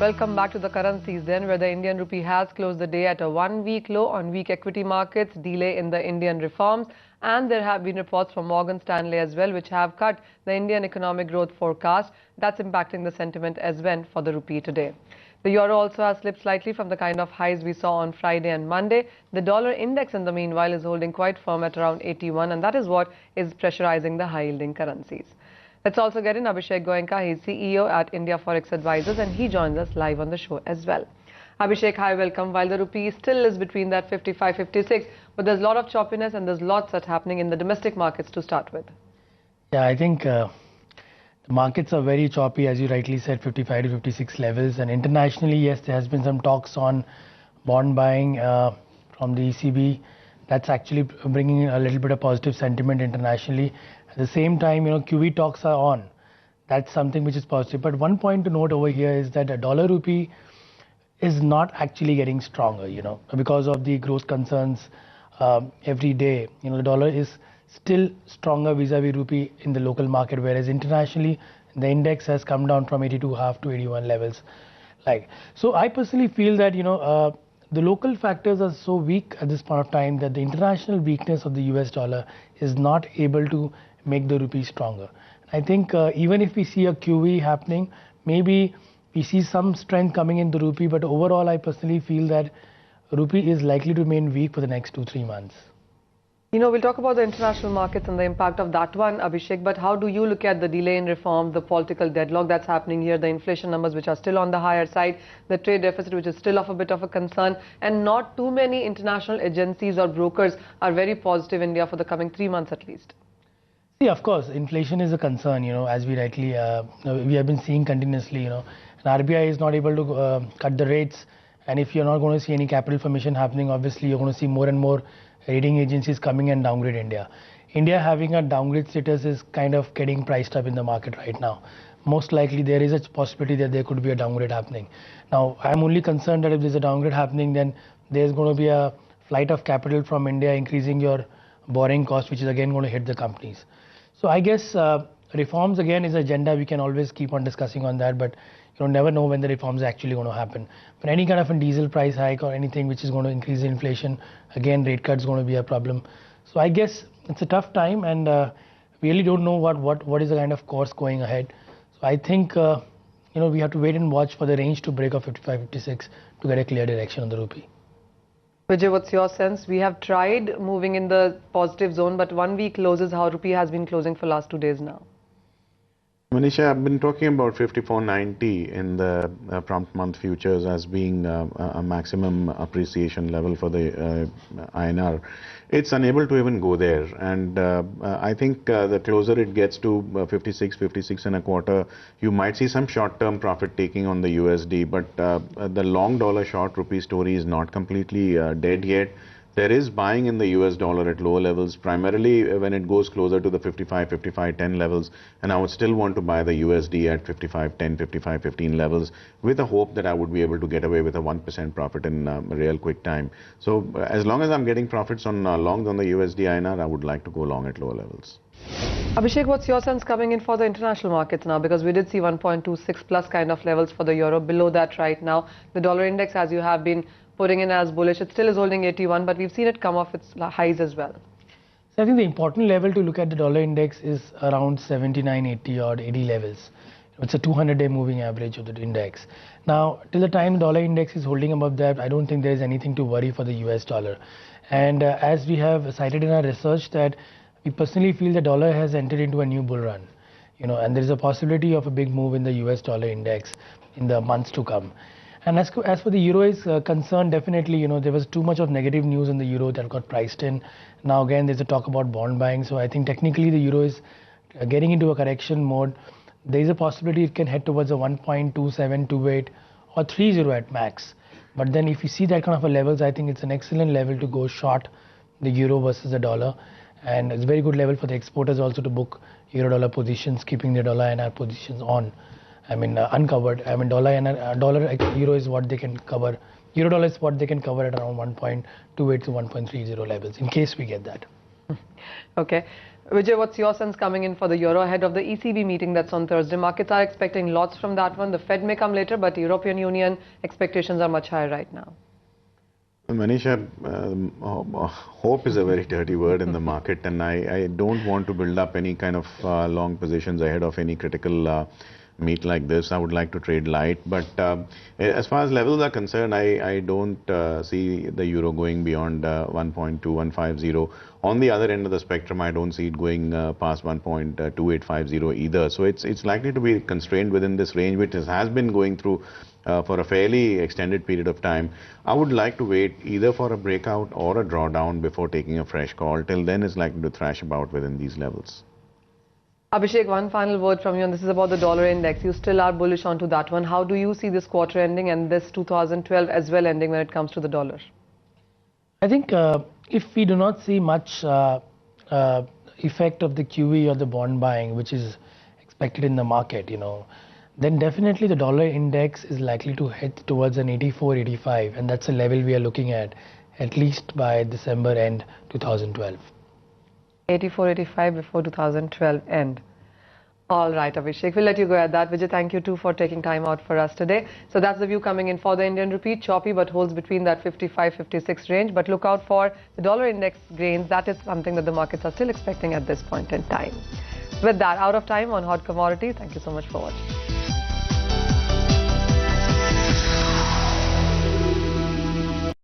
Welcome back to the currencies then, where the Indian rupee has closed the day at a one-week low on weak equity markets, delay in the Indian reforms, and there have been reports from Morgan Stanley as well, which have cut the Indian economic growth forecast. That's impacting the sentiment as well for the rupee today. The euro also has slipped slightly from the kind of highs we saw on Friday and Monday. The dollar index in the meanwhile is holding quite firm at around 81, and that is what is pressurizing the high-yielding currencies. Let's also get in Abhishek Goenka. He's CEO at India Forex Advisors, and he joins us live on the show as well. Abhishek, hi, welcome. While the rupee still is between that 55, 56, but there's a lot of choppiness and there's lots that's happening in the domestic markets to start with. Yeah, I think the markets are very choppy, as you rightly said, 55 to 56 levels. And internationally, yes, there has been some talks on bond buying from the ECB. That's actually bringing a little bit of positive sentiment internationally. At the same time, QE talks are on. That's something which is positive. But one point to note over here is that the dollar rupee is not actually getting stronger, because of the growth concerns every day. The dollar is still stronger vis-a-vis rupee in the local market, whereas internationally the index has come down from 82.5 to 81 levels. So I personally feel that the local factors are so weak at this point of time that the international weakness of the US dollar is not able to make the rupee stronger. I think even if we see a QE happening, maybe we see some strength coming in the rupee, but overall I personally feel that rupee is likely to remain weak for the next 2-3 months. We'll talk about the international markets and the impact of that one, Abhishek, but how do you look at the delay in reforms, the political deadlock that's happening here, the inflation numbers which are still on the higher side, the trade deficit which is still of a bit of a concern, and not too many international agencies or brokers are very positive in India for the coming 3 months at least? See, of course, inflation is a concern, as we rightly, we have been seeing continuously, and RBI is not able to cut the rates, and if you're not going to see any capital formation happening, obviously you're going to see more and more rating agencies coming and downgrade India. India having a downgrade status is kind of getting priced up in the market right now. Most likely there is a possibility that there could be a downgrade happening. Now, I'm only concerned that if there's a downgrade happening, then there's going to be a flight of capital from India, increasing your borrowing cost, which is again going to hit the companies. So I guess reforms again is an agenda. We can always keep on discussing on that, but never know when the reforms are actually going to happen. But any kind of a diesel price hike or anything which is going to increase inflation, again rate cut is going to be a problem. So I guess it's a tough time, and we really don't know what is the kind of course going ahead. So I think we have to wait and watch for the range to break of 55, 56 to get a clear direction on the rupee. Vijay, what's your sense? We have tried moving in the positive zone, but 1 week closes how rupee has been closing for last 2 days now. Manisha, I've been talking about 54.90 in the prompt month futures as being a maximum appreciation level for the INR. It's unable to even go there, and I think the closer it gets to 56, 56 and a quarter, you might see some short-term profit taking on the USD, but the long dollar short rupee story is not completely dead yet. There is buying in the US dollar at lower levels, primarily when it goes closer to the 55, 55.10 levels, and I would still want to buy the USD at 55.10, 55.15 levels with a hope that I would be able to get away with a 1% profit in a real quick time. So as long as I'm getting profits on longs on the USD INR, I would like to go long at lower levels. Abhishek, what's your sense coming in for the international markets now? Because we did see 1.26 plus kind of levels for the euro, below that right now. The dollar index, as you have been putting in as bullish, it still is holding 81, but we've seen it come off its highs as well. So I think the important level to look at the dollar index is around 79, 80 or 80 levels. It's a 200-day moving average of the index. Now, till the time the dollar index is holding above that, I don't think there is anything to worry for the US dollar. And as we have cited in our research, that we personally feel the dollar has entered into a new bull run, and there is a possibility of a big move in the US dollar index in the months to come. And as for the euro is concerned, definitely, there was too much of negative news in the euro that got priced in. Now again, there's a talk about bond buying. So I think technically the euro is getting into a correction mode. There is a possibility it can head towards a 1.2728 or 30 at max. But then if you see that kind of a levels, I think it's an excellent level to go short the euro versus the dollar. And it's a very good level for the exporters also to book euro dollar positions, keeping the dollar INR positions on. Uncovered. Dollar euro is what they can cover. Euro dollar is what they can cover at around 1.28 to 1.30 levels in case we get that. Okay. Vijay, what's your sense coming in for the euro ahead of the ECB meeting that's on Thursday? Markets are expecting lots from that one. The Fed may come later, but European Union expectations are much higher right now. Manisha, hope is a very dirty word in the market, and I don't want to build up any kind of long positions ahead of any critical meet like this. I would like to trade light, but as far as levels are concerned, I don't see the euro going beyond 1.2150. On the other end of the spectrum, I don't see it going past 1.2850 either. So it's likely to be constrained within this range, which has been going through for a fairly extended period of time. I would like to wait either for a breakout or a drawdown before taking a fresh call. Till then, it's likely to thrash about within these levels. Abhishek, one final word from you, and this is about the dollar index. You still are bullish onto that one. How do you see this quarter ending and this 2012 as well ending when it comes to the dollar? I think if we do not see much effect of the QE or the bond buying, which is expected in the market, then definitely the dollar index is likely to head towards an 84, 85, and that's a level we are looking at least by December end 2012. 84, 85 before 2012 end. All right, Abhishek, we'll let you go at that. Vijay, thank you too for taking time out for us today. So that's the view coming in for the Indian rupee, choppy but holds between that 55, 56 range. But look out for the dollar index gains. That is something that the markets are still expecting at this point in time. With that, out of time on Hot Commodity. Thank you so much for watching.